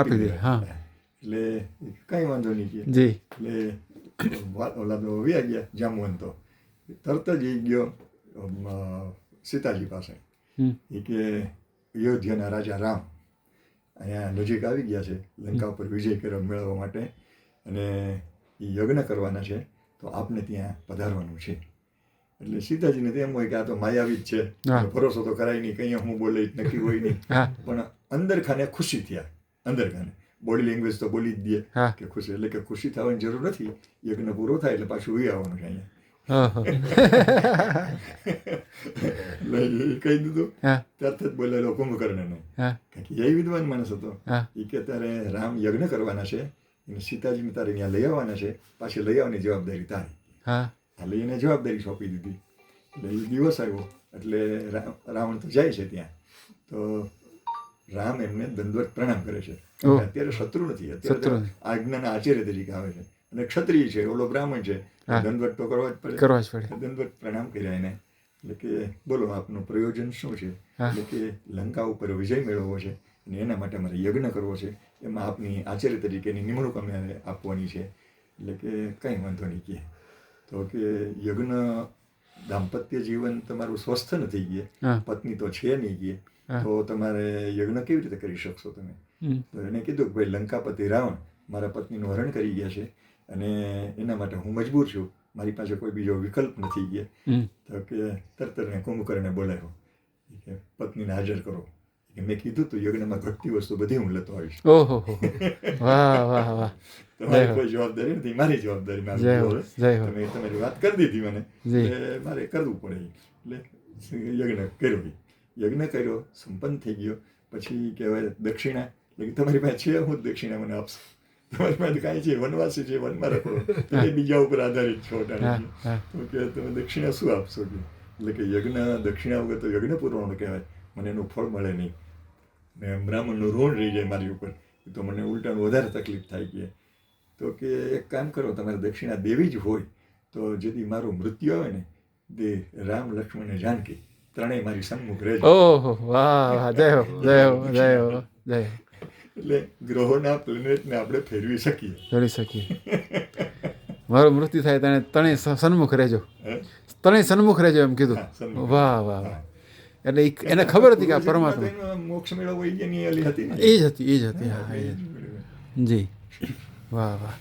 આપી દે. હા એટલે કંઈ વાંધો નહીં કે જી. એટલે ઓલા તો વ્યા ગયા જામવંત તો તરત જ એ ગયો સીતાજી પાસે. એ કે અયોધ્યાના રાજા રામ અહીંયા નજીક આવી ગયા છે લંકા ઉપર વિજય કરવા મેળવવા માટે અને એ યજ્ઞ કરવાના છે તો આપને ત્યાં પધારવાનું છે. એટલે સીતાજીને તો એમ હોય કે આ તો માયાવી જ છે, ભરોસો તો કરાય નહીં, કંઈ હું બોલે નક્કી હોય નહીં. પણ અંદર ખાને ખુશી થયા. અંદર ખાને બોડી લેંગ્વેજ તો બોલી જ દે કે ખુશી, એટલે કે ખુશી થવાની જરૂર નથી, યજ્ઞ પૂરો થાય એટલે પાછું ઉઈ આવવાનું છે અહીંયા. કહી દીધું. તરત જ બોલેલો કુંભકર્ણને, કારણ કે એ વિદ્વાન માણસ હતો. એ કે તારે રામ યજ્ઞ કરવાના છે અને સીતાજીને તારે અહીંયા લઈ આવવાના છે, પાછી લઈ આવવાની જવાબદારી તારી. એટલે એને જવાબદારી સોંપી દીધી. એટલે એ દિવસ આવ્યો એટલે રાવણ તો જાય છે ત્યાં. તો રામ એમને દંડવત પ્રણામ કરે છે. અત્યારે શત્રુ નથી, અત્યારે આજ્ઞાના આચાર્ય તરીકે આવે છે અને ક્ષત્રિય છે, ઓલો બ્રાહ્મણ છે, દંડવત તો કરવા જ પડે. દંડવત પ્રણામ કર્યા એને. એટલે કે બોલો આપનું પ્રયોજન શું છે? એટલે કે લંકા ઉપર વિજય મેળવવો છે અને એના માટે મારે યજ્ઞ કરવો છે, એમાં આપની આચાર્ય તરીકેની નિમણૂક અમે આપવાની છે. એટલે કે કંઈ વાંધો નહીં કહે. તો કે યજ્ઞ દાંપત્ય જીવન તમારું સ્વસ્થ નથી ગયે, પત્ની તો છે નહીં ગયે, તો તમારે યજ્ઞ કેવી રીતે કરી શકશો તમે? તો એને કીધું કે ભાઈ લંકાપતિ રાવણ મારા પત્નીનું હરણ કરી ગયા છે અને એના માટે હું મજબૂર છું, મારી પાસે કોઈ બીજો વિકલ્પ નથી ગયે. તો કે તરત જ કુંભકર્ણને બોલાવ્યો કે પત્નીને હાજર કરો. કે મેં કીધું તું યજ્ઞમાં ઘટતી વસ્તુ બધી હું લેતો આવીશ. તમારી કોઈ જવાબદારી નથી, મારી જવાબદારી તમારી વાત કરી દીધી મને, મારે કરવું પડે. એટલે યજ્ઞ કર્યો. યજ્ઞ કર્યો, સંપન્ન થઈ ગયો. પછી કહેવાય દક્ષિણા, એટલે તમારી પાસે છે, હું દક્ષિણા મને આપશો. તમારી પાસે કાંઈ છે, વનવાસી છે, વનમાં રહો, તમે બીજા ઉપર આધારિત છો. તો કે તમે દક્ષિણા શું આપશો? એટલે કે યજ્ઞ દક્ષિણા વગર તો યજ્ઞ પૂરવાનું કહેવાય, મને એનું ફળ મળે નહીં ને બ્રાહ્મણનું ઋણ રહી જાય મારી ઉપર, તો મને ઉલટાનું વધારે તકલીફ થાય. કે તો કે એક કામ કરો, તમારે દક્ષિણા દેવી જ હોય તો જેથી મારું મૃત્યુ આવે ને તે રામ લક્ષ્મણ અને જાનકી ત્રણેય મારી સન્મુખ રહેજો. એટલે ગ્રહોના પ્લેનેટને આપણે ફેરવી શકીએ. મારું મૃત્યુ થાય તને ત્રણેય સન્મુખ રહેજો, ત્રણેય સન્મુખ રહેજો એમ કીધું. વાહ વાહ. એટલે એને ખબર હતી કે આ પરમાત્મા મોક્ષ મેળવવો એ જ હતી. હા એ જ હતી. જી વાહ વાહ.